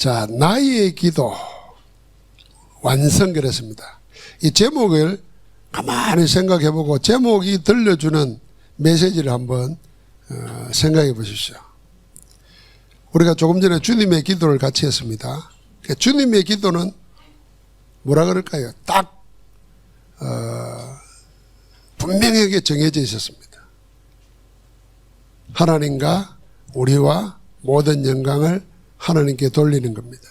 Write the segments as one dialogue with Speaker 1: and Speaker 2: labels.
Speaker 1: 자, 나의 기도 완성 그랬습니다. 이 제목을 가만히 생각해보고 제목이 들려주는 메시지를 한번 생각해 보십시오. 우리가 조금 전에 주님의 기도를 같이 했습니다. 주님의 기도는 뭐라 그럴까요? 딱 분명하게 정해져 있었습니다. 하나님과 우리와 모든 영광을 하나님께 돌리는 겁니다.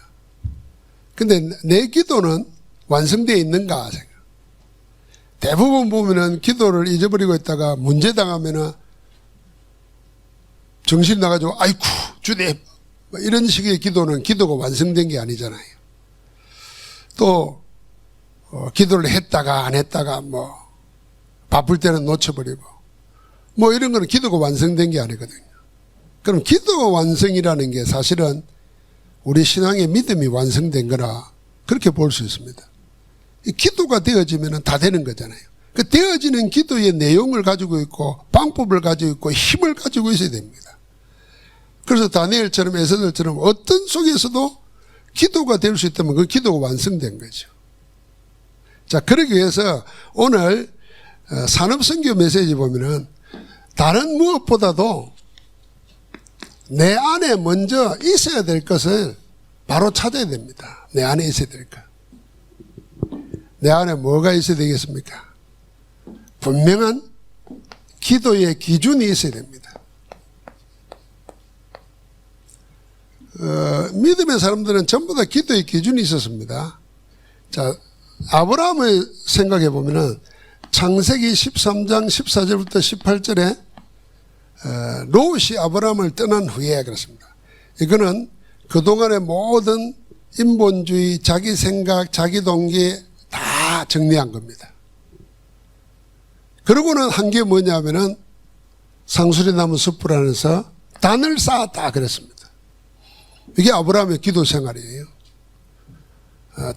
Speaker 1: 근데 내 기도는 완성되어 있는가 생각. 대부분 보면은 기도를 잊어버리고 있다가 문제 당하면은 정신 나가지고 아이쿠 주님 이런 식의 기도는 기도가 완성된 게 아니잖아요. 또 기도를 했다가 안 했다가 뭐 바쁠 때는 놓쳐버리고 뭐 이런 거는 기도가 완성된 게 아니거든요. 그럼 기도 완성이라는 게 사실은 우리 신앙의 믿음이 완성된 거라 그렇게 볼 수 있습니다. 이 기도가 되어지면 다 되는 거잖아요. 그 되어지는 기도의 내용을 가지고 있고 방법을 가지고 있고 힘을 가지고 있어야 됩니다. 그래서 다니엘처럼 에스더처럼 어떤 속에서도 기도가 될 수 있다면 그 기도가 완성된 거죠. 자, 그러기 위해서 오늘 산업선교 메시지 보면은 다른 무엇보다도 내 안에 먼저 있어야 될 것을 바로 찾아야 됩니다. 내 안에 있어야 될 것. 내 안에 뭐가 있어야 되겠습니까? 분명한 기도의 기준이 있어야 됩니다. 믿음의 사람들은 전부 다 기도의 기준이 있었습니다. 자, 아브라함을 생각해 보면은 창세기 13장 14절부터 18절에 롯이 아브라함을 떠난 후에 그렇습니다. 이거는 그동안의 모든 인본주의, 자기 생각, 자기 동기 다 정리한 겁니다. 그러고는 한 게 뭐냐면은 상수리나무 숲을 안에서 단을 쌓았다 그랬습니다. 이게 아브라함의 기도 생활이에요.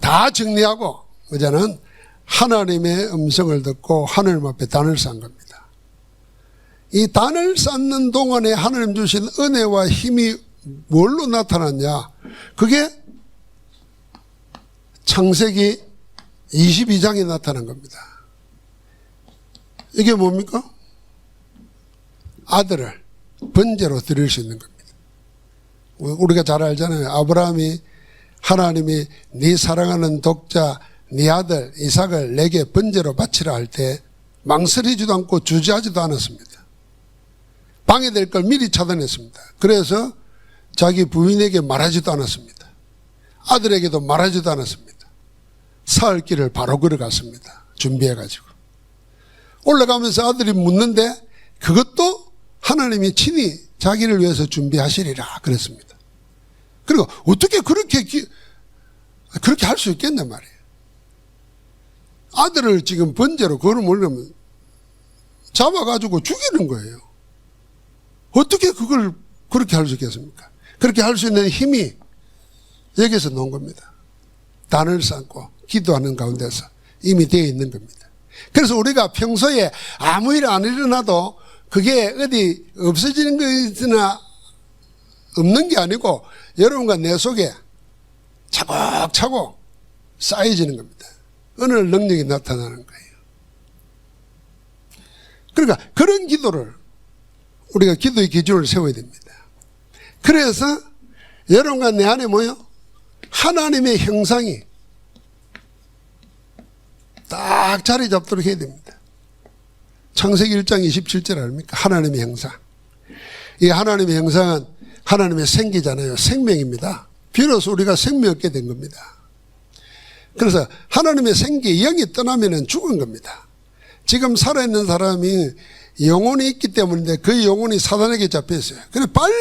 Speaker 1: 다 정리하고 이제는 하나님의 음성을 듣고 하나님 앞에 단을 쌓은 겁니다. 이 단을 쌓는 동안에 하나님 주신 은혜와 힘이 뭘로 나타났냐? 그게 창세기 22장에 나타난 겁니다. 이게 뭡니까? 아들을 번제로 드릴 수 있는 겁니다. 우리가 잘 알잖아요. 아브라함이 하나님이 네 사랑하는 독자 네 아들 이삭을 내게 번제로 바치라 할 때 망설이지도 않고 주저하지도 않았습니다. 방해될 걸 미리 차단했습니다. 그래서 자기 부인에게 말하지도 않았습니다. 아들에게도 말하지도 않았습니다. 사흘 길을 바로 걸어갔습니다. 준비해가지고. 올라가면서 아들이 묻는데 그것도 하나님이 친히 자기를 위해서 준비하시리라 그랬습니다. 그리고 어떻게 그렇게 할 수 있겠냔 말이에요. 아들을 지금 번제로 그걸 모르면 잡아가지고 죽이는 거예요. 어떻게 그걸 그렇게 할 수 있겠습니까? 그렇게 할 수 있는 힘이 여기서 나온 겁니다. 단을 쌓고 기도하는 가운데서 이미 되어 있는 겁니다. 그래서 우리가 평소에 아무 일 안 일어나도 그게 어디 없어지는 것이나 없는 게 아니고 여러분과 내 속에 차곡차곡 쌓여지는 겁니다. 어느 능력이 나타나는 거예요. 그러니까 그런 기도를 우리가 기도의 기준을 세워야 됩니다. 그래서 여러분과 내 안에 뭐요? 하나님의 형상이 딱 자리 잡도록 해야 됩니다. 창세기 1장 27절 아닙니까? 하나님의 형상. 이 하나님의 형상은 하나님의 생기잖아요. 생명입니다. 비로소 우리가 생명 얻게 된 겁니다. 그래서 하나님의 생기, 영이 떠나면 죽은 겁니다. 지금 살아있는 사람이 영혼이 있기 때문인데 그 영혼이 사단에게 잡혀있어요. 그래서 빨리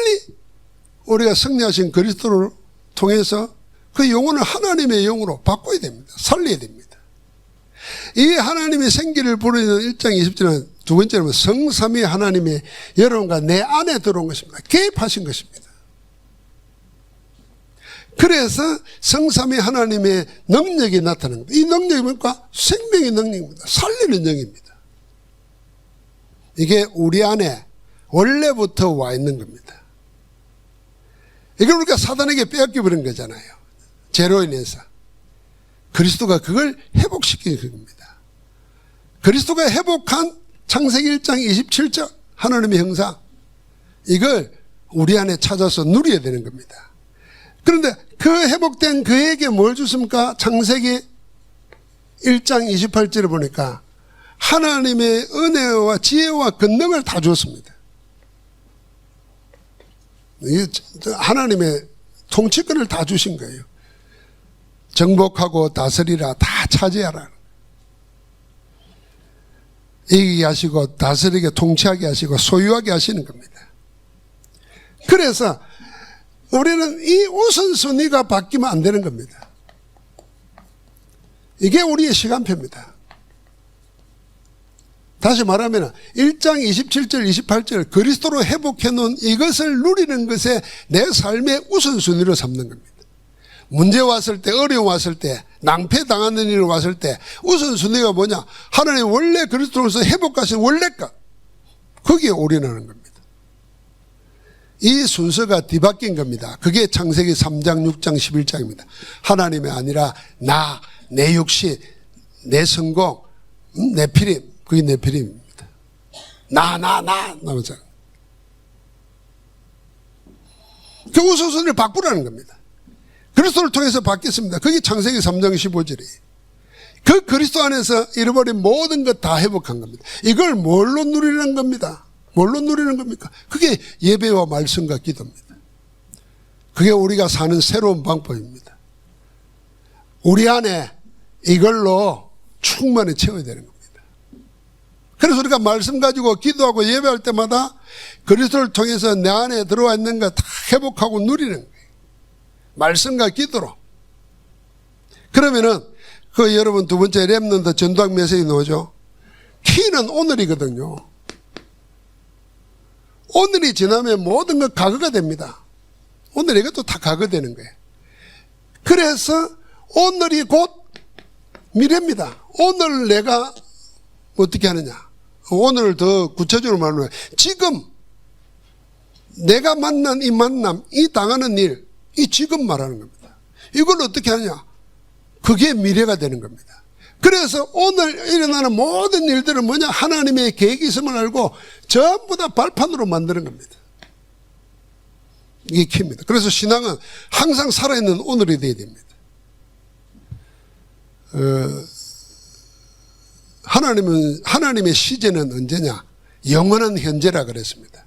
Speaker 1: 우리가 승리하신 그리스도를 통해서 그 영혼을 하나님의 영으로 바꿔야 됩니다. 살려야 됩니다. 이 하나님의 생기를 부르는 1장 20절은 두 번째는 성삼위 하나님의 여러분과 내 안에 들어온 것입니다. 개입하신 것입니다. 그래서 성삼위 하나님의 능력이 나타나는 겁니다. 이 능력이 뭡니까? 생명의 능력입니다. 살리는 영입니다. 이게 우리 안에 원래부터 와 있는 겁니다. 이걸 우리가 사단에게 빼앗겨버린 거잖아요. 죄로 인해서. 그리스도가 그걸 회복시킨 겁니다. 그리스도가 회복한 창세기 1장 27절 하나님의 형상, 이걸 우리 안에 찾아서 누려야 되는 겁니다. 그런데 그 회복된 그에게 뭘 줬습니까? 창세기 1장 28절에 보니까 하나님의 은혜와 지혜와 권능을 다 줬습니다. 하나님의 통치권을 다 주신 거예요. 정복하고 다스리라, 다 차지하라. 이기게 하시고 다스리게 통치하게 하시고 소유하게 하시는 겁니다. 그래서 우리는 이 우선순위가 바뀌면 안 되는 겁니다. 이게 우리의 시간표입니다. 다시 말하면 1장 27절 28절 그리스도로 회복해 놓은 이것을 누리는 것에 내 삶의 우선순위로 삼는 겁니다. 문제 왔을 때, 어려움 왔을 때, 낭패당하는 일 왔을 때 우선순위가 뭐냐? 하나님 원래 그리스도로서 회복하신 원래 것, 거기에 올인하는 겁니다. 이 순서가 뒤바뀐 겁니다. 그게 창세기 3장 6장 11장입니다. 하나님이 아니라 나, 내 육신, 내 성공, 내 피림, 그게 내 피림입니다. 나오죠. 그 우선순위를 바꾸라는 겁니다. 그리스도를 통해서 바뀌었습니다. 그게 창세기 3장 15절이에요. 그 그리스도 안에서 잃어버린 모든 것 다 회복한 겁니다. 이걸 뭘로 누리는 겁니다? 뭘로 누리는 겁니까? 그게 예배와 말씀과 기도입니다. 그게 우리가 사는 새로운 방법입니다. 우리 안에 이걸로 충만히 채워야 되는 겁니다. 그래서 우리가 말씀 가지고 기도하고 예배할 때마다 그리스도를 통해서 내 안에 들어와 있는 거 다 회복하고 누리는 거예요. 말씀과 기도로. 그러면은 그 여러분 두 번째 렘넌트 전도학 메시지 나오죠. 키는 오늘이거든요. 오늘이 지나면 모든 건 과거가 됩니다. 오늘 이것도 다 과거 되는 거예요. 그래서 오늘이 곧 미래입니다. 오늘 내가 어떻게 하느냐. 오늘을 더 구체적으로 말하면 지금 내가 만난 이 만남, 이 당하는 일, 이 지금 말하는 겁니다. 이걸 어떻게 하냐. 그게 미래가 되는 겁니다. 그래서 오늘 일어나는 모든 일들은 뭐냐. 하나님의 계획이 있음을 알고 전부 다 발판으로 만드는 겁니다. 이게 키입니다. 그래서 신앙은 항상 살아있는 오늘이 되어야 됩니다. 하나님의 시제는 언제냐? 영원한 현재라 그랬습니다.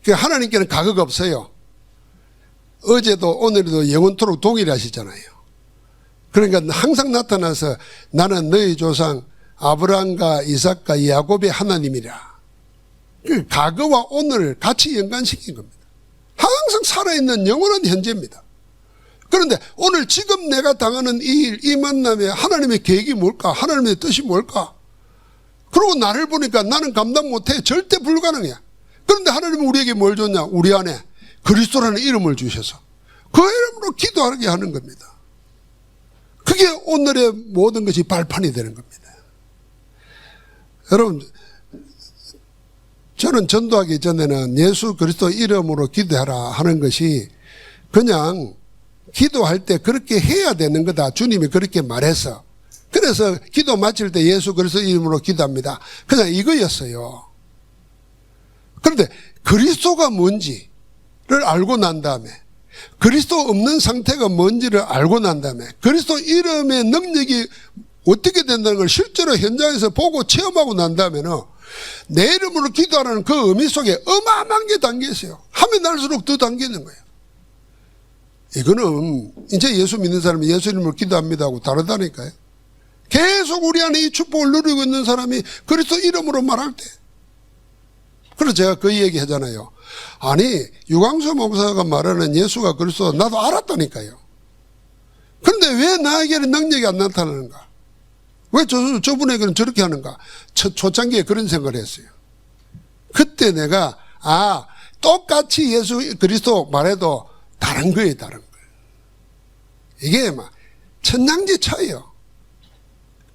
Speaker 1: 그러니까 하나님께는 과거가 없어요. 어제도 오늘도 영원토록 동일하시잖아요. 그러니까 항상 나타나서 나는 너희 조상 아브라함과 이삭과 야곱의 하나님이라. 그 과거와 오늘을 같이 연관시킨 겁니다. 항상 살아있는 영원한 현재입니다. 그런데 오늘 지금 내가 당하는 이 일, 이 만남에 하나님의 계획이 뭘까? 하나님의 뜻이 뭘까? 그러고 나를 보니까 나는 감당 못해. 절대 불가능해. 그런데 하나님은 우리에게 뭘 줬냐? 우리 안에 그리스도라는 이름을 주셔서 그 이름으로 기도하게 하는 겁니다. 그게 오늘의 모든 것이 발판이 되는 겁니다. 여러분, 저는 전도하기 전에는 예수 그리스도 이름으로 기도하라 하는 것이 그냥 기도할 때 그렇게 해야 되는 거다. 주님이 그렇게 말해서. 그래서 기도 마칠 때 예수 그리스도 이름으로 기도합니다. 그냥 이거였어요. 그런데 그리스도가 뭔지를 알고 난 다음에 그리스도 없는 상태가 뭔지를 알고 난 다음에 그리스도 이름의 능력이 어떻게 된다는 걸 실제로 현장에서 보고 체험하고 난 다음에는 내 이름으로 기도하라는 그 의미 속에 어마어마한 게 담겨 있어요. 하면 날수록 더 담겨 있는 거예요. 이거는 이제 예수 믿는 사람이 예수 이름으로 기도합니다 하고 다르다니까요. 계속 우리 안에 이 축복을 누리고 있는 사람이 그리스도 이름으로 말할 때. 그래서 제가 그 얘기 하잖아요. 아니 유광수 목사가 말하는 예수가 그리스도 나도 알았다니까요. 그런데 왜 나에게는 능력이 안 나타나는가? 왜 저분에게는 저렇게 하는가? 초창기에 그런 생각을 했어요. 그때 내가 똑같이 예수 그리스도 말해도 다른 거예요. 다른 거예요. 이게 막 천냥지 차이요.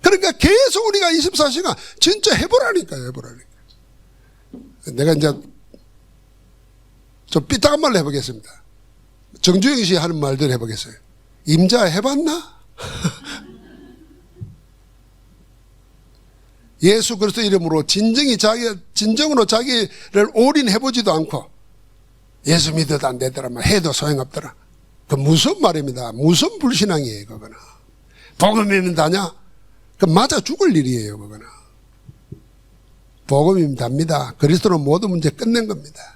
Speaker 1: 그러니까 계속 우리가 24시간 진짜 해보라니까요. 내가 이제 좀 삐딱한 말로 해보겠습니다. 정주영 씨 하는 말대로 해보겠어요. 임자 해봤나? 예수 그리스도 이름으로 진정으로 자기를 올인해보지도 않고 예수 믿어도 안 되더라, 해도 소용없더라. 그 무슨 말입니다. 무슨 불신앙이에요, 그거는. 복음이면 다냐? 그 맞아 죽을 일이에요, 그거는. 복음이면 답니다. 그리스도는 모든 문제 끝낸 겁니다.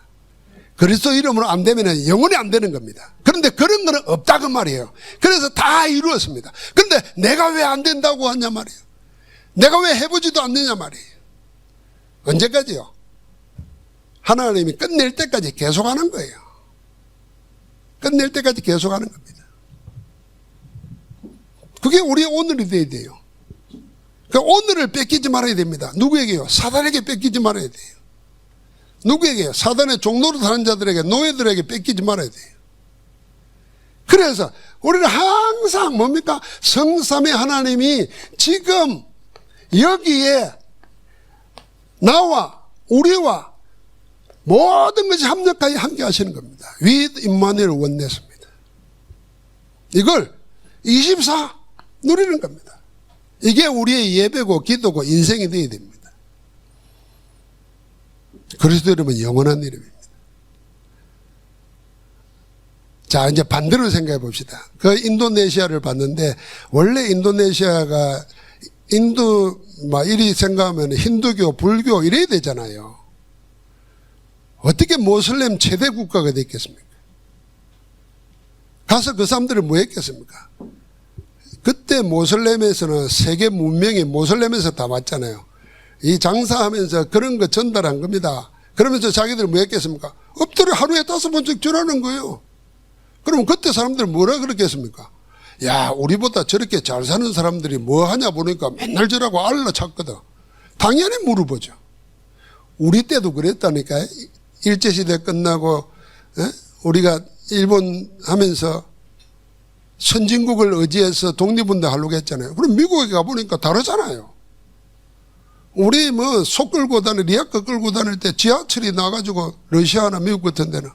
Speaker 1: 그리스도 이름으로 안 되면 영원히 안 되는 겁니다. 그런데 그런 거는 없다 그 말이에요. 그래서 다 이루었습니다. 그런데 내가 왜 안 된다고 하냐 말이에요. 내가 왜 해보지도 않느냐 말이에요. 언제까지요? 하나님이 끝낼 때까지 계속하는 거예요. 끝낼 때까지 계속하는 겁니다. 그게 우리의 오늘이 돼야 돼요. 그 오늘을 뺏기지 말아야 됩니다. 누구에게요? 사단에게 뺏기지 말아야 돼요. 누구에게요? 사단의 종로로 사는 자들에게, 노예들에게 뺏기지 말아야 돼요. 그래서 우리는 항상 뭡니까? 성삼위 하나님이 지금 여기에 나와 우리와 모든 것이 합력하여 함께 하시는 겁니다. With Emmanuel oneness입니다. 이걸 24 누리는 겁니다. 이게 우리의 예배고 기도고 인생이 되어야 됩니다. 그리스도 이름은 영원한 이름입니다. 자, 이제 반대로 생각해 봅시다. 그 인도네시아를 봤는데, 원래 인도네시아가 이리 생각하면 힌두교, 불교 이래야 되잖아요. 어떻게 모슬렘 최대 국가가 됐겠습니까? 가서 그 사람들이 뭐 했겠습니까? 그때 모슬렘에서는 세계 문명이 모슬렘에서 다 왔잖아요. 이 장사하면서 그런 거 전달한 겁니다. 그러면서 자기들 뭐 했겠습니까? 엎드려 하루에 5번씩 절하는 거예요. 그러면 그때 사람들은 뭐라 그랬겠습니까? 야, 우리보다 저렇게 잘 사는 사람들이 뭐 하냐 보니까 맨날 저라고 알라 찾거든. 당연히 물어보죠. 우리 때도 그랬다니까요. 일제시대 끝나고 우리가 일본 하면서 선진국을 의지해서 독립운동 하려고 했잖아요. 그럼 미국에 가보니까 다르잖아요. 우리 뭐 소 끌고 다닐, 리아카 끌고 다닐 때 지하철이 나가지고 러시아나 미국 같은 데는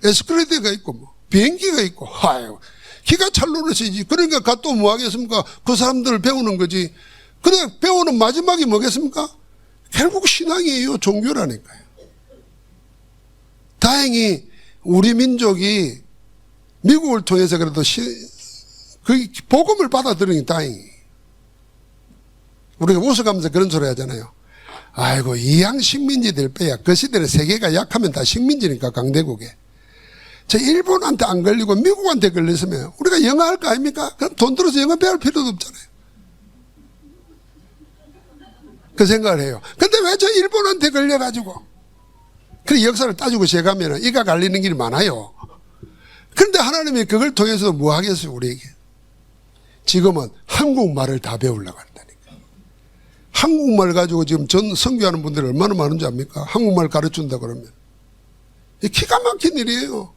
Speaker 1: 에스컬레이터가 있고 뭐 비행기가 있고, 아유, 기가 찰 노릇이지. 그러니까 또 뭐 하겠습니까? 그 사람들을 배우는 거지. 그래, 배우는 마지막이 뭐겠습니까? 결국 신앙이에요. 종교라니까요. 다행히 우리 민족이 미국을 통해서 그래도 그 복음을 받아들이니 다행히. 우리가 웃어가면서 그런 소리 하잖아요. 아이고, 이양 식민지들 빼야. 그 시대는 세계가 약하면 다 식민지니까, 강대국에. 저 일본한테 안 걸리고 미국한테 걸렸으면 우리가 영어 할 거 아닙니까? 그럼 돈 들어서 영어 배울 필요도 없잖아요. 그 생각을 해요. 근데 왜 저 일본한테 걸려가지고. 그 역사를 따지고 제가면 이가 갈리는 길이 많아요. 그런데 하나님이 그걸 통해서 뭐 하겠어요, 우리에게? 지금은 한국말을 다 배우려고 한다니까. 한국말 가지고 지금 전 선교하는 분들이 얼마나 많은지 압니까? 한국말 가르친다 그러면. 기가 막힌 일이에요.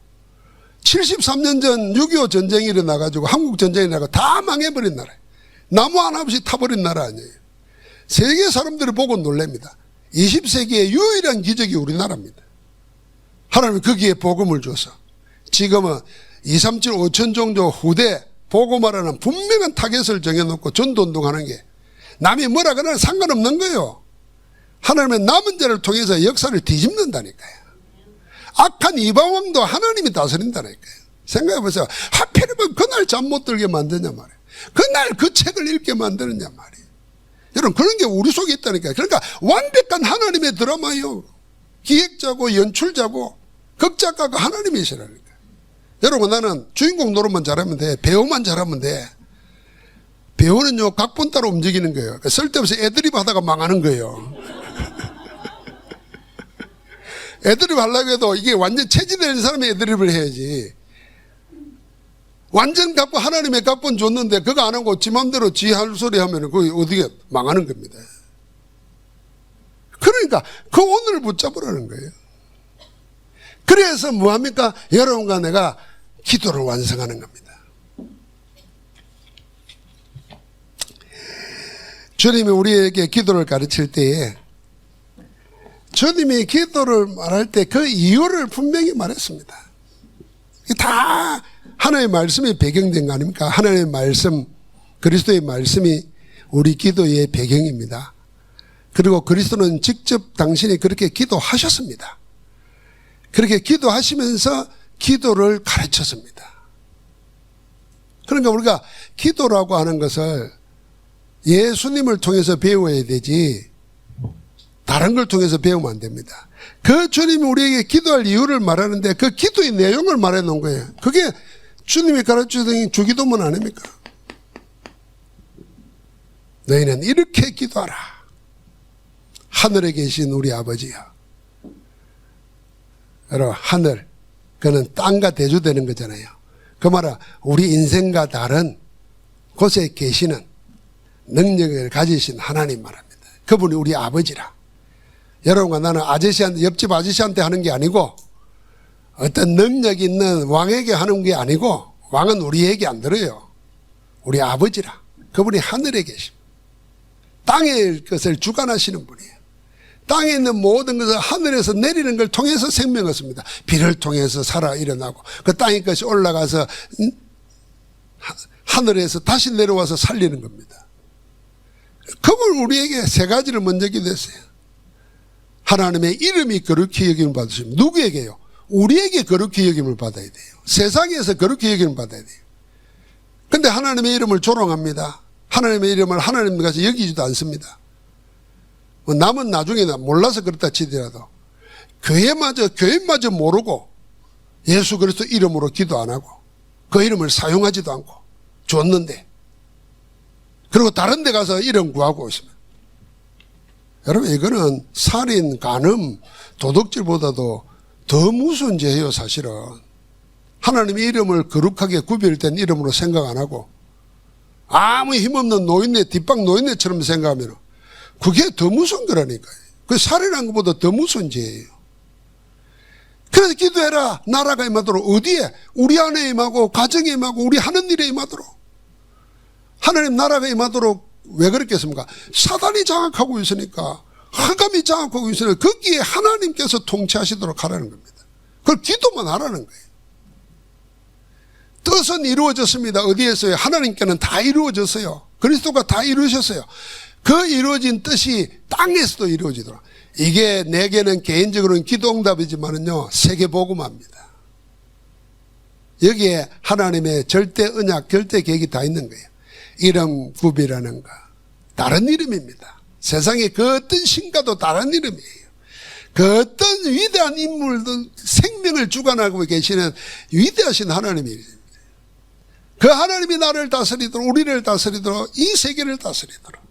Speaker 1: 73년 전 6.25 전쟁이 일어나가지고 한국 전쟁이 일어나고 다 망해버린 나라예요. 나무 하나 없이 타버린 나라 아니에요. 세계 사람들이 보고 놀랍니다. 20세기의 유일한 기적이 우리나라입니다. 하나님이 거기에 복음을 줘서 지금은 237 5천 종족 후대 복음하라는 분명한 타겟을 정해놓고 전도운동하는 게 남이 뭐라 그러나 상관없는 거예요. 하나님의 남은 자를 통해서 역사를 뒤집는다니까요. 악한 이방왕도 하나님이 다스린다니까요. 생각해보세요. 하필이면 그날 잠 못 들게 만드냐 말이에요. 그날 그 책을 읽게 만드느냐 말이에요. 여러분, 그런 게 우리 속에 있다니까요. 그러니까 완벽한 하나님의 드라마예요. 기획자고 연출자고 극작가가 하나님이시라니까요. 여러분, 나는 주인공 노릇만 잘하면 돼. 배우만 잘하면 돼. 배우는요, 각본 따라 움직이는 거예요. 쓸데없이 애드립 하다가 망하는 거예요. 애드립 하려고 해도 이게 완전 체질되는 사람이 애드립을 해야지. 완전 각본, 하나님의 각본 줬는데 그거 안 하고 지 맘대로 지 할 소리 하면 그게 어떻게 망하는 겁니다. 그러니까 그 오늘을 붙잡으라는 거예요. 그래서 뭐합니까? 여러분과 내가 기도를 완성하는 겁니다. 주님이 우리에게 기도를 가르칠 때에 주님이 기도를 말할 때 그 이유를 분명히 말했습니다. 이게 다 하나님의 말씀이 배경된 거 아닙니까? 하나님의 말씀, 그리스도의 말씀이 우리 기도의 배경입니다. 그리고 그리스도는 직접 당신이 그렇게 기도하셨습니다. 그렇게 기도하시면서 기도를 가르쳤습니다. 그러니까 우리가 기도라고 하는 것을 예수님을 통해서 배워야 되지 다른 걸 통해서 배우면 안 됩니다. 그 주님이 우리에게 기도할 이유를 말하는데 그 기도의 내용을 말해 놓은 거예요. 그게 주님이 가르치던 주기도문 아닙니까? 너희는 이렇게 기도하라. 하늘에 계신 우리 아버지여. 여러분, 하늘, 그는 땅과 대조되는 거잖아요. 그 말은 우리 인생과 다른 곳에 계시는 능력을 가지신 하나님 말합니다. 그분이 우리 아버지라. 여러분과 나는 아저씨한테, 옆집 아저씨한테 하는 게 아니고 어떤 능력 있는 왕에게 하는 게 아니고 왕은 우리에게 안 들어요. 우리 아버지라. 그분이 하늘에 계십니다. 땅의 것을 주관하시는 분이에요. 땅에 있는 모든 것을 하늘에서 내리는 걸 통해서 생명을 얻습니다. 비를 통해서 살아 일어나고 그 땅의 것이 올라가서 하늘에서 다시 내려와서 살리는 겁니다. 그분 우리에게 세 가지를 먼저 기도했어요. 하나님의 이름이 거룩히 여김을 받으십니다. 누구에게요? 우리에게 거룩히 여김을 받아야 돼요. 세상에서 거룩히 여김을 받아야 돼요. 근데 하나님의 이름을 조롱합니다. 하나님의 이름을 하나님 같이 여기지도 않습니다. 남은 나중에 몰라서 그렇다 치더라도 교회마저 모르고 예수 그리스도 이름으로 기도 안 하고 그 이름을 사용하지도 않고 줬는데 그리고 다른 데 가서 이름 구하고 있습니다. 여러분, 이거는 살인, 간음, 도둑질보다도 더 무서운 죄예요. 사실은 하나님의 이름을 거룩하게 구별된 이름으로 생각 안 하고 아무 힘없는 노인네, 뒷방 노인네처럼 생각하면 그게 더 무서운 거라니까요. 그 살인한 것보다 더 무서운 죄예요. 그래서 기도해라. 나라가 임하도록. 어디에? 우리 안에 임하고 가정에 임하고 우리 하는 일에 임하도록. 하나님 나라가 임하도록. 왜 그랬겠습니까? 사단이 장악하고 있으니까, 흑암이 장악하고 있으니까 거기에 하나님께서 통치하시도록 하라는 겁니다. 그걸 기도만 하라는 거예요. 뜻은 이루어졌습니다. 어디에서요? 하나님께는 다 이루어졌어요. 그리스도가 다 이루셨어요. 그 이루어진 뜻이 땅에서도 이루어지도록. 이게 내게는 개인적으로는 기도 응답이지만은요, 세계복음화입니다. 여기에 하나님의 절대 언약, 절대 계획이 다 있는 거예요. 이름 구비라는 거. 다른 이름입니다. 세상에 그 어떤 신과도 다른 이름이에요. 그 어떤 위대한 인물도 생명을 주관하고 계시는 위대하신 하나님이에요. 그 하나님이 나를 다스리도록, 우리를 다스리도록, 이 세계를 다스리도록.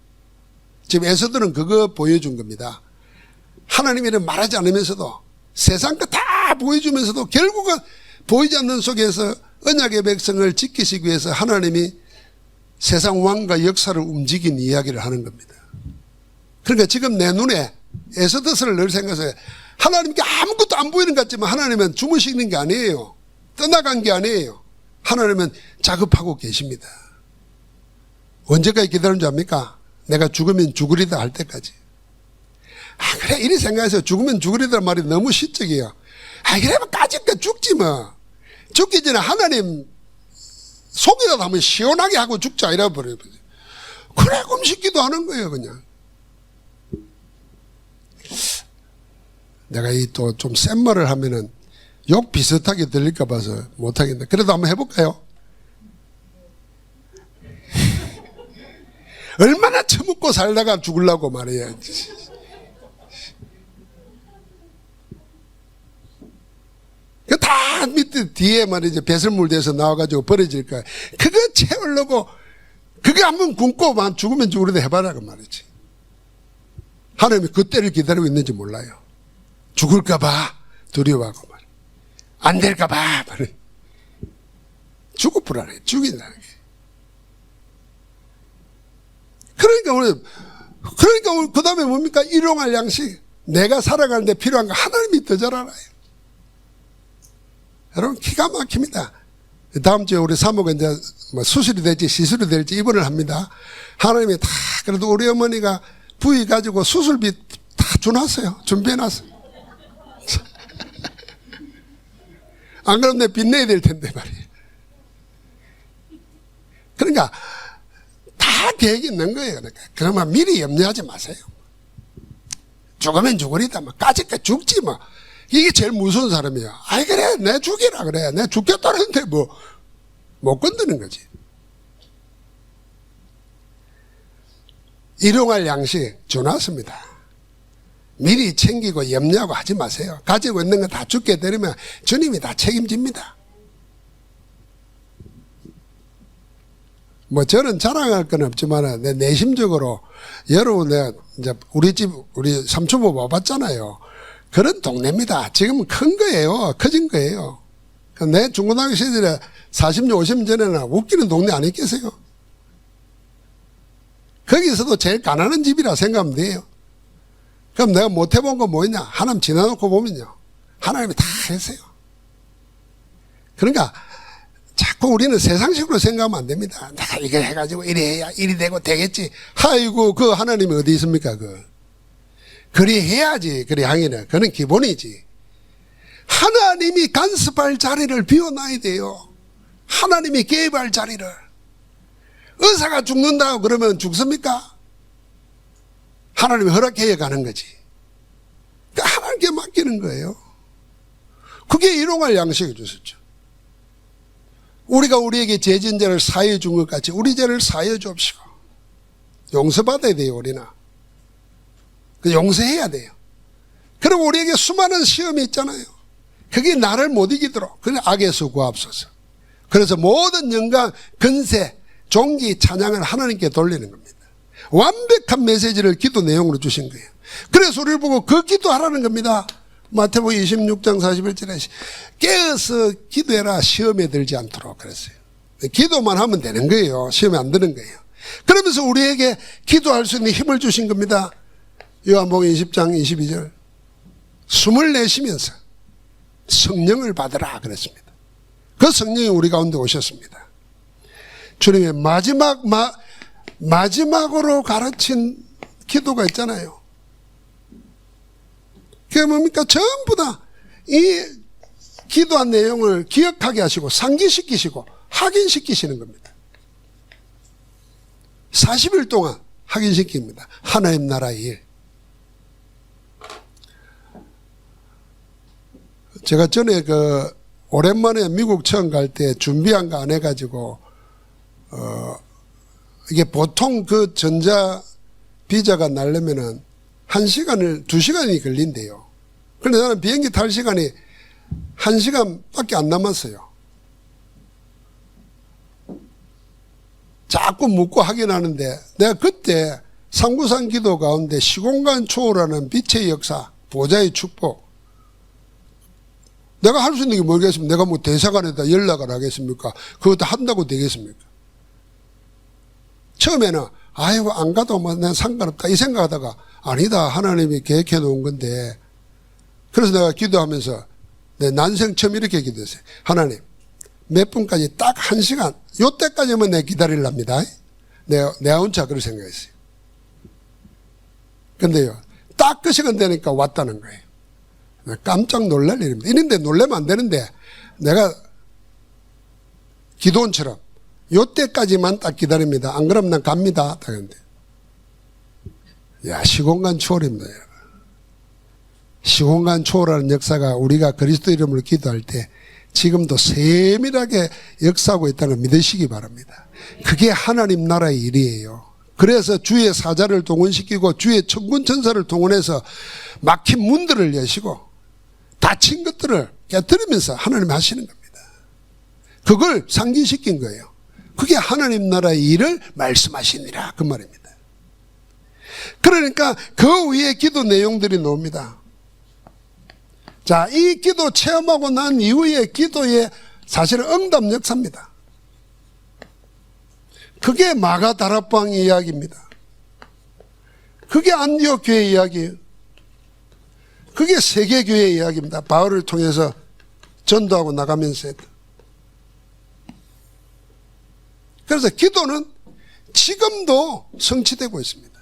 Speaker 1: 지금 에서들은 그거 보여준 겁니다. 하나님이란 말하지 않으면서도 세상 거 다 보여주면서도 결국은 보이지 않는 속에서 언약의 백성을 지키시기 위해서 하나님이 세상 왕과 역사를 움직인 이야기를 하는 겁니다. 그러니까 지금 내 눈에 에서더스를 늘 생각해서 하나님께 아무것도 안 보이는 것 같지만 하나님은 주무시는 게 아니에요. 떠나간 게 아니에요. 하나님은 작업하고 계십니다. 언제까지 기다리는 줄 압니까? 내가 죽으면 죽으리다 할 때까지. 아, 그래, 이리 생각해서 죽으면 죽으리다 말이 너무 시적이에요. 아, 그러면 까짓까 죽지 뭐. 죽기 전에 하나님 속이라도 한번 시원하게 하고 죽자 이래 버려요. 그래, 금식기도 하는 거예요, 그냥. 내가 이 또 좀 센 말을 하면은 욕 비슷하게 들릴까 봐서 못하겠네. 그래도 한번 해볼까요? 얼마나 처먹고 살다가 죽으려고 말이야. 그 다 밑에 뒤에 말이죠. 배설물 돼서 나와가지고 버려질 거야. 그거 채우려고, 그게 한번 굶고 죽으면 죽으려다 해봐라, 그 말이지. 하나님이 그때를 기다리고 있는지 몰라요. 죽을까봐 두려워하고 말이야. 안 될까봐 말이야. 죽어 불안해. 죽인다는 게. 그러니까 우리 그 다음에 뭡니까? 일용할 양식. 내가 살아가는데 필요한 거 하나님이 더 잘 알아요. 여러분, 기가 막힙니다. 다음 주에 우리 사모가 이제 뭐 수술이 될지 시술이 될지 입원을 합니다. 하나님이 다, 그래도 우리 어머니가 부위 가지고 수술비 다 준놨어요. 준비해놨어요. 안 그러면 내 빚내야 될 텐데 말이에요. 그러니까 다 계획이 있는 거예요. 그러면 미리 염려하지 마세요. 죽으면 죽으리다. 까짓까 죽지 뭐. 이게 제일 무서운 사람이야. 아이 그래 내 죽이라 그래. 내 죽겠다는데 뭐 못 건드는 거지. 일용할 양식 줘놨습니다. 미리 챙기고 염려하고 하지 마세요. 가지고 있는 거 다 죽게 되면 주님이 다 책임집니다. 뭐 저는 자랑할 건 없지만 내 내심적으로 여러분 내가 이제 우리 집 우리 삼촌부 와봤잖아요. 그런 동네입니다. 지금은 큰 거예요. 커진 거예요. 내 중고등학교 시절에 40년 50년 전에는 웃기는 동네 아니겠어요? 거기서도 제일 가난한 집이라 생각하면 돼요. 그럼 내가 못 해본 건 뭐냐? 하나님 지나놓고 보면요. 하나님이 다 했어요. 그러니까 자꾸 우리는 세상식으로 생각하면 안 됩니다. 내가 이걸 해가지고 이리 해야 일이 되고 되겠지. 아이고 그 하나님이 어디 있습니까? 그리 해야지. 그리 항의는. 그는 기본이지. 하나님이 간섭할 자리를 비워놔야 돼요. 하나님이 개입할 자리를. 의사가 죽는다고 그러면 죽습니까? 하나님이 허락해야 가는 거지. 그러니까 하나님께 맡기는 거예요. 그게 일용할 양식을 주셨죠. 우리가 우리에게 죄진자를 사해 준 것 같이 우리 죄를 사해 줍시고 용서받아야 돼요. 우리는 용서해야 돼요. 그리고 우리에게 수많은 시험이 있잖아요. 그게 나를 못 이기도록 그래 악에서 구하옵소서. 그래서 모든 영광 근세 존귀 찬양을 하나님께 돌리는 겁니다. 완벽한 메시지를 기도 내용으로 주신 거예요. 그래서 우리를 보고 그 기도하라는 겁니다. 마태복음 26장 41절에 깨어서 기도해라 시험에 들지 않도록 그랬어요. 기도만 하면 되는 거예요. 시험에 안 드는 거예요. 그러면서 우리에게 기도할 수 있는 힘을 주신 겁니다. 요한복음 20장 22절 숨을 내쉬면서 성령을 받으라 그랬습니다. 그 성령이 우리 가운데 오셨습니다. 주님의 마지막으로 가르친 기도가 있잖아요. 그게 뭡니까? 전부 다 이 기도한 내용을 기억하게 하시고 상기시키시고 확인시키시는 겁니다. 40일 동안 확인시킵니다. 하나님 나라의 일. 제가 전에 오랜만에 미국 처음 갈 때 준비한 거 안 해가지고 이게 보통 그 전자 비자가 나려면은 1시간을 2시간이 걸린대요. 그런데 나는 비행기 탈 시간이 1시간밖에 안 남았어요. 자꾸 묻고 확인하는데 내가 그때 상구산 기도 가운데 시공간 초월하는 빛의 역사 보좌의 축복 내가 할 수 있는 게 뭐겠습니까? 내가 뭐 대사관에다 연락을 하겠습니까? 그것도 한다고 되겠습니까? 처음에는 아이고 안 가도 뭐 난 상관없다 이 생각하다가 아니다 하나님이 계획해 놓은 건데 그래서 내가 기도하면서 내 난생 처음 이렇게 기도했어요. 하나님 몇 분까지 딱 1시간 요때까지만 내가 기다리랍니다. 내가 혼자 그렇게 생각했어요. 근데요 딱 그 시간 되니까 왔다는 거예요. 깜짝 놀랄 일입니다. 이런데 놀라면 안 되는데 내가 기도원처럼 요때까지만 딱 기다립니다. 안 그러면 난 갑니다. 그런데 야 시공간 초월입니다. 여러분. 시공간 초월하는 역사가 우리가 그리스도 이름으로 기도할 때 지금도 세밀하게 역사하고 있다는 걸 믿으시기 바랍니다. 그게 하나님 나라의 일이에요. 그래서 주의 사자를 동원시키고 주의 천군 천사를 동원해서 막힌 문들을 여시고 닫힌 것들을 깨뜨리면서 하나님이 하시는 겁니다. 그걸 상기시킨 거예요. 그게 하나님 나라의 일을 말씀하시니라 그 말입니다. 그러니까 그 위에 기도 내용들이 나옵니다. 자, 이 기도 체험하고 난 이후에 기도의 사실은 응답 역사입니다. 그게 마가다락방 이야기입니다. 그게 안디옥 교회 이야기예요. 그게 세계교회 이야기입니다. 바울을 통해서 전도하고 나가면서 했다. 그래서 기도는 지금도 성취되고 있습니다.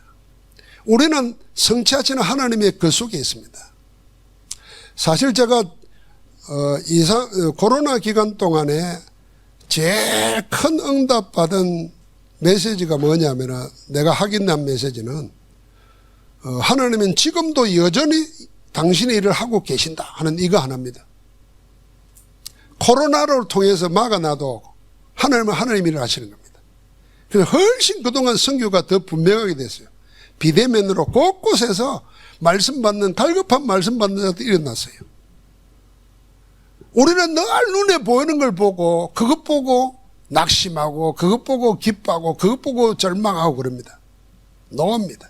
Speaker 1: 우리는 성취하시는 하나님의 그 속에 있습니다. 사실 제가 코로나 기간 동안에 제일 큰 응답받은 메시지가 뭐냐면, 내가 확인한 메시지는 하나님은 지금도 여전히 당신의 일을 하고 계신다 하는 이거 하나입니다. 코로나를 통해서 막아놔도 하나님은 하나님 일을 하시는 겁니다. 그래서 훨씬 그동안 선교가 더 분명하게 됐어요. 비대면으로 곳곳에서 말씀 받는, 갈급한 말씀 받는 자들이 일어났어요. 우리는 늘 눈에 보이는 걸 보고, 그것 보고 낙심하고, 그것 보고 기뻐하고, 그것 보고 절망하고 그럽니다. 노합니다.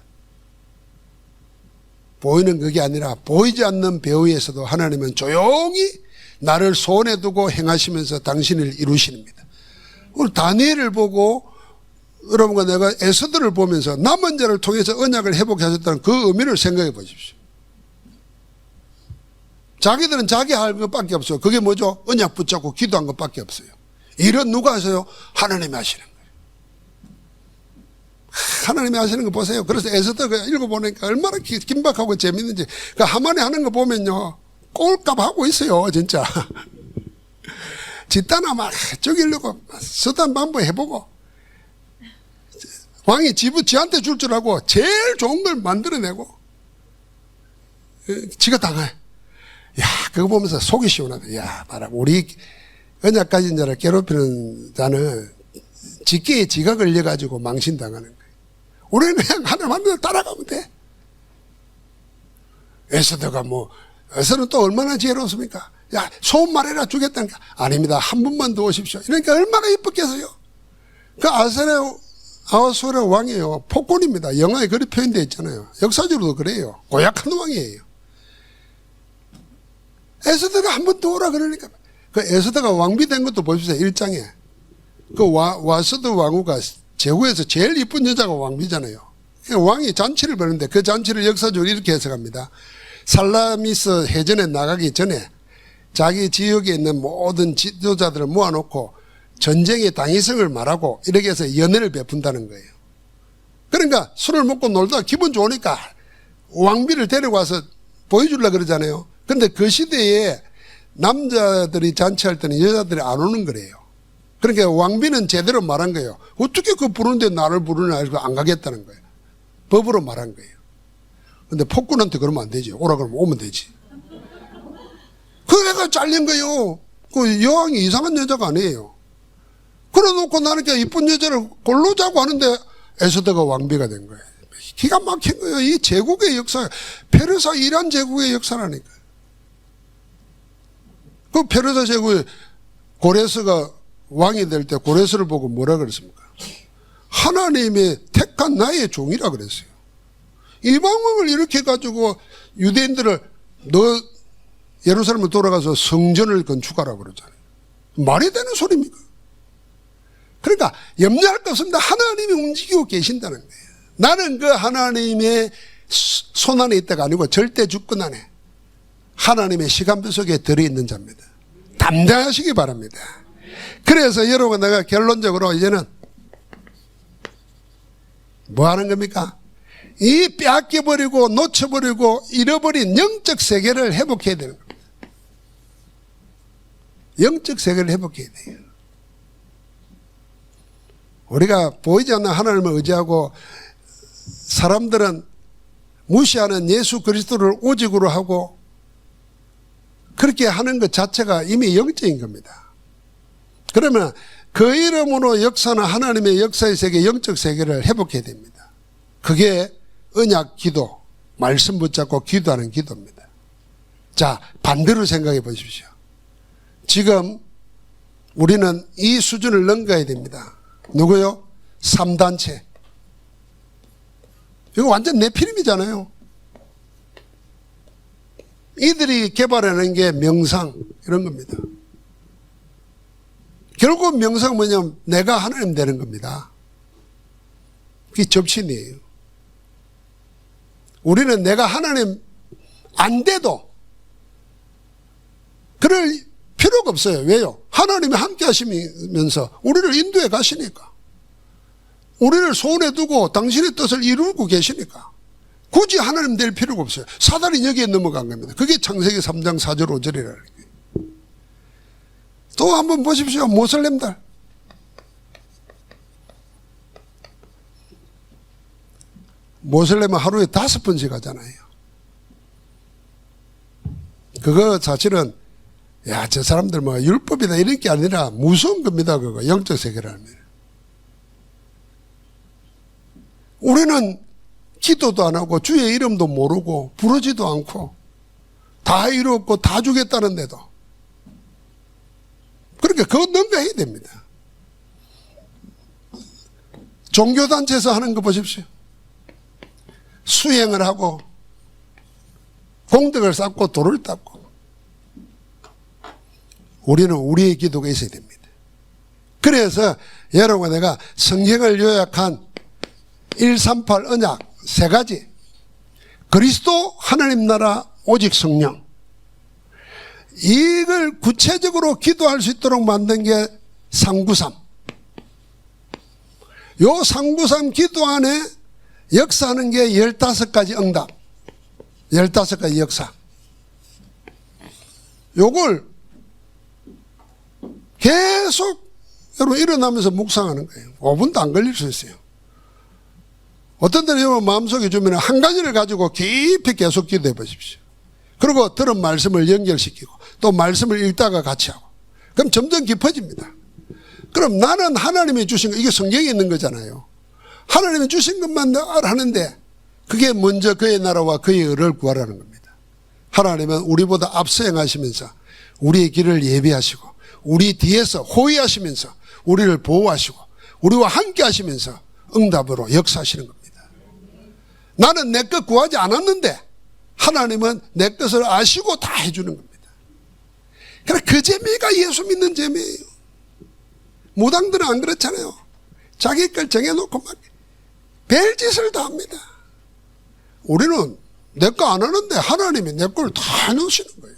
Speaker 1: 보이는 그게 아니라 보이지 않는 배후에서도 하나님은 조용히 나를 손에 두고 행하시면서 당신을 이루십니다. 오늘 다니엘을 보고 여러분과 내가 에스더를 보면서 남은 자를 통해서 언약을 회복하셨다는 그 의미를 생각해 보십시오. 자기들은 자기 할 것밖에 없어요. 그게 뭐죠? 언약 붙잡고 기도한 것밖에 없어요. 일은 누가 하세요? 하나님이 하시는 거예요. 하나님이 하시는 거 보세요. 그래서 에스더가 읽어보니까 얼마나 긴박하고 재밌는지. 그 하만이 하는 거 보면요, 꼴값 하고 있어요, 진짜. 짓다나 막 죽이려고 서단 반부 해보고, 왕이 지한테 줄 줄 알고 제일 좋은 걸 만들어내고, 지가 당해. 야, 그거 보면서 속이 시원하다. 야, 봐라. 우리 언약 가진 자를 괴롭히는 자는 직계에 지가 걸려가지고 망신당하는 거예요. 우리는 그냥 하나님 한 대로 따라가면 돼. 에스더가 에스더는 또 얼마나 지혜롭습니까? 야, 소문 말해라 주겠다니까. 아닙니다. 한 분만 더 오십시오. 이러니까 얼마나 이뻤겠어요. 그 아하수에로 왕이에요. 폭군입니다. 영화에 그렇게 표현되어 있잖아요. 역사적으로도 그래요. 고약한 왕이에요. 에스더가 한 번 더 오라 그러니까. 그 에스더가 왕비 된 것도 보십시오. 1장에. 그 와스드 왕후가 제후에서 제일 이쁜 여자가 왕비잖아요. 왕이 잔치를 벌는데 그 잔치를 역사적으로 이렇게 해석합니다. 살라미스 해전에 나가기 전에 자기 지역에 있는 모든 지도자들을 모아놓고 전쟁의 당위성을 말하고 이렇게 해서 연애를 베푼다는 거예요. 그러니까 술을 먹고 놀다가 기분 좋으니까 왕비를 데려와서 보여주려고 그러잖아요. 그런데 그 시대에 남자들이 잔치할 때는 여자들이 안 오는 거래요. 그러니까 왕비는 제대로 말한 거예요. 어떻게 그 부르는데 나를 부르냐 해서 안 가겠다는 거예요. 법으로 말한 거예요. 근데 폭군한테 그러면 안 되지. 오라 그러면 오면 되지. 그래가 잘린 거예요. 그 여왕이 이상한 여자가 아니에요. 그래 놓고 나는 그냥 이쁜 여자를 골로 자고 하는데 에스더가 왕비가 된 거예요. 기가 막힌 거예요. 이 제국의 역사, 페르사 이란 제국의 역사라니까. 그 페르사 제국의 고레스가 왕이 될 때 고레스를 보고 뭐라 그랬습니까? 하나님의 택한 나의 종이라 그랬어요. 이방왕을 이렇게 해가지고 유대인들을 너 예루살렘을 돌아가서 성전을 건축하라고 그러잖아요. 말이 되는 소리입니까? 그러니까 염려할 거 없습니다. 하나님이 움직이고 계신다는 거예요. 나는 그 하나님의 손 안에 있다가 아니고 절대 주권 안에 하나님의 시간표 속에 들어있는 자입니다. 담대하시기 바랍니다. 그래서 여러분 내가 결론적으로 이제는 뭐 하는 겁니까? 이 빼앗겨버리고 놓쳐버리고 잃어버린 영적 세계를 회복해야 되는 겁니다. 영적 세계를 회복해야 돼요. 우리가 보이지 않는 하나님을 의지하고 사람들은 무시하는 예수 그리스도를 오직으로 하고 그렇게 하는 것 자체가 이미 영적인 겁니다. 그러면 그 이름으로 역사는 하나님의 역사의 세계, 영적 세계를 회복해야 됩니다. 그게 언약 기도, 말씀 붙잡고 기도하는 기도입니다. 자, 반대로 생각해 보십시오. 지금 우리는 이 수준을 넘겨야 됩니다. 누구요? 3단체. 이거 완전 내 필름이잖아요. 이들이 개발하는 게 명상 이런 겁니다. 결국 명상은 뭐냐면 내가 하나님 되는 겁니다. 그게 접신이에요. 우리는 내가 하나님 안 돼도 그럴 필요가 없어요. 왜요? 하나님이 함께 하시면서 우리를 인도해 가시니까. 우리를 손에 두고 당신의 뜻을 이루고 계시니까. 굳이 하나님 될 필요가 없어요. 사단이 여기에 넘어간 겁니다. 그게 창세기 3장 4절 5절이라는 거예요. 또 한번 보십시오. 모슬렘들. 모슬렘은 하루에 5번씩 하잖아요. 그거 사실은 야, 저 사람들 뭐 율법이다 이런 게 아니라 무서운 겁니다. 그거 영적 세계라면. 우리는 기도도 안 하고 주의 이름도 모르고 부르지도 않고 다 이루었고 다 주겠다는데도 그러니까 그거 능가해야 됩니다. 종교단체에서 하는 거 보십시오. 수행을 하고 공덕을 쌓고 돌을 닦고 우리는 우리의 기도가 있어야 됩니다. 그래서 여러분 내가 성경을 요약한 138 언약 3가지 그리스도 하나님 나라 오직 성령 이걸 구체적으로 기도할 수 있도록 만든 게 393 요 393 기도 안에 역사하는 게 15가지 응답 15가지 역사 요걸 계속 여러분 일어나면서 묵상하는 거예요. 5분도 안 걸릴 수 있어요. 어떤 때는 여러분 마음속에 주면 한 가지를 가지고 깊이 계속 기도해 보십시오. 그리고 들은 말씀을 연결시키고 또 말씀을 읽다가 같이 하고 그럼 점점 깊어집니다. 그럼 나는 하나님이 주신 거 이게 성경에 있는 거잖아요. 하나님이 주신 것만 늘 하는데 그게 먼저 그의 나라와 그의 의를 구하라는 겁니다. 하나님은 우리보다 앞서 행하시면서 우리의 길을 예비하시고 우리 뒤에서 호위하시면서 우리를 보호하시고 우리와 함께 하시면서 응답으로 역사하시는 겁니다. 나는 내 것 구하지 않았는데 하나님은 내 것을 아시고 다 해주는 겁니다. 그래 그 재미가 예수 믿는 재미예요. 무당들은 안 그렇잖아요. 자기 걸 정해놓고 막 별짓을 다 합니다. 우리는 내 거 안 하는데 하나님이 내 걸 다 해놓으시는 거예요.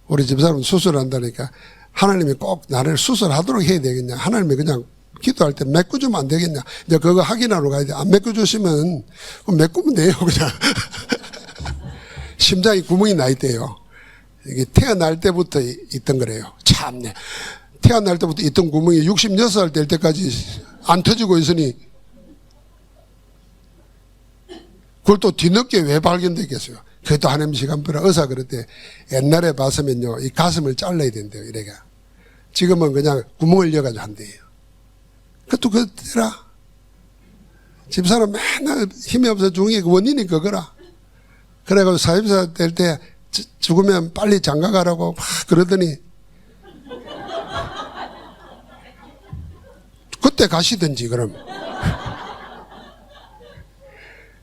Speaker 1: 우리 집사람은 수술한다니까 하나님이 꼭 나를 수술하도록 해야 되겠냐. 하나님이 그냥 기도할 때 메꿔주면 안 되겠냐. 이제 그거 확인하러 가야 돼. 안 메꿔주시면 메꾸면 돼요. 그냥. 심장에 구멍이 나 있대요. 이게 태어날 때부터 있던 거래요. 참네. 태어날 때부터 있던 구멍이 66살 될 때까지 안 터지고 있으니 그걸 또 뒤늦게 왜 발견되겠어요? 그것도 하나님 시간표라. 의사 그랬대. 옛날에 봤으면요, 이 가슴을 잘라야 된대요, 이래가. 지금은 그냥 구멍을 이어가지고 한대요. 그것도 그때라. 집사람 맨날 힘이 없어 죽은 게 원인이 그거라. 그래가지고 40살 될 때 죽으면 빨리 장가 가라고 막 그러더니 그때 가시든지 그럼.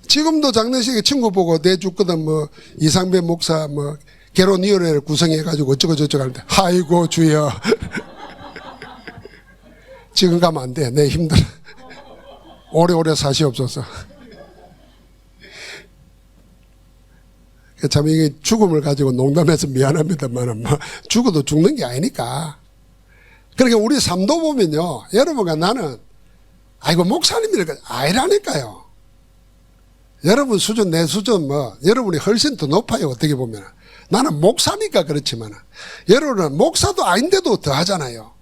Speaker 1: 지금도 장례식에 친구 보고 내 죽거든 뭐 이상배 목사 뭐 결혼위원회를 구성해가지고 어쩌고 저쩌고 하는데 아이고 주여 지금 가면 안 돼. 내 힘들어. 오래오래 사시옵소서. 참 이게 죽음을 가지고 농담해서 미안합니다만 뭐 죽어도 죽는 게 아니니까. 그러니까 우리 삶도 보면요. 여러분과 나는 아이고 목사님이니까 아니라니까요. 여러분 수준 내 수준 뭐 여러분이 훨씬 더 높아요. 어떻게 보면 나는 목사니까 그렇지만 여러분은 목사도 아닌데도 더 하잖아요.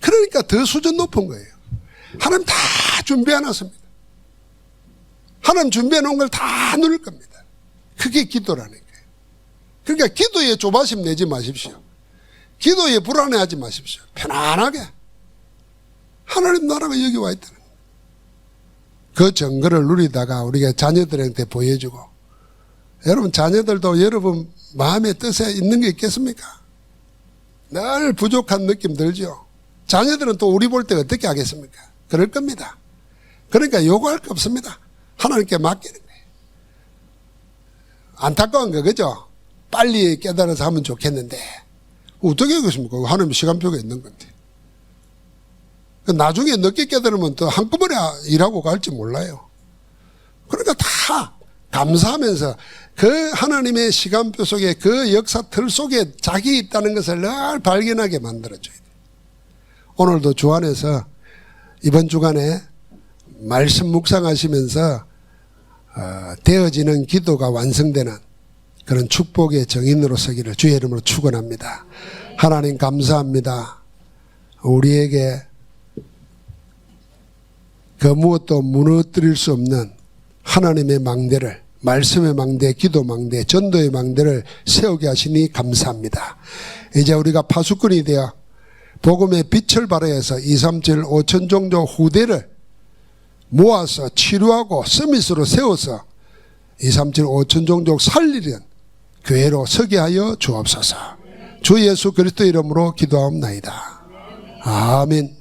Speaker 1: 그러니까 더 수준 높은 거예요. 하나님 다 준비해 놨습니다. 하나님 준비해 놓은 걸 다 누릴 겁니다. 그게 기도라는 거예요. 그러니까 기도에 조바심 내지 마십시오. 기도에 불안해하지 마십시오. 편안하게 하나님 나라가 여기 와 있다는 거예요. 그 증거를 누리다가 우리가 자녀들한테 보여주고 여러분 자녀들도 여러분 마음의 뜻에 있는 게 있겠습니까? 늘 부족한 느낌 들죠. 자녀들은 또 우리 볼 때 어떻게 하겠습니까? 그럴 겁니다. 그러니까 요구할 거 없습니다. 하나님께 맡기는 거예요. 안타까운 거 그죠? 빨리 깨달아서 하면 좋겠는데 어떻게 하겠습니까? 하나님 시간표가 있는 건데. 나중에 늦게 깨달으면 또 한꺼번에 일하고 갈지 몰라요. 그러니까 다 감사하면서 그 하나님의 시간표 속에 그 역사 틀 속에 자기 있다는 것을 늘 발견하게 만들어줘야 돼요. 오늘도 주 안에서 이번 주간에 말씀 묵상하시면서 되어지는 기도가 완성되는 그런 축복의 정인으로 서기를 주의 이름으로 축원합니다. 하나님 감사합니다. 우리에게 그 무엇도 무너뜨릴 수 없는 하나님의 망대를, 말씀의 망대, 기도 망대, 전도의 망대를 세우게 하시니 감사합니다. 이제 우리가 파수꾼이 되어 복음의 빛을 발휘해서 237 5천 종족 후대를 모아서 치료하고 서밋으로 세워서 237 5천 종족 살리는 교회로 서게 하여 주옵소서. 주 예수 그리스도 이름으로 기도하옵나이다. 아멘.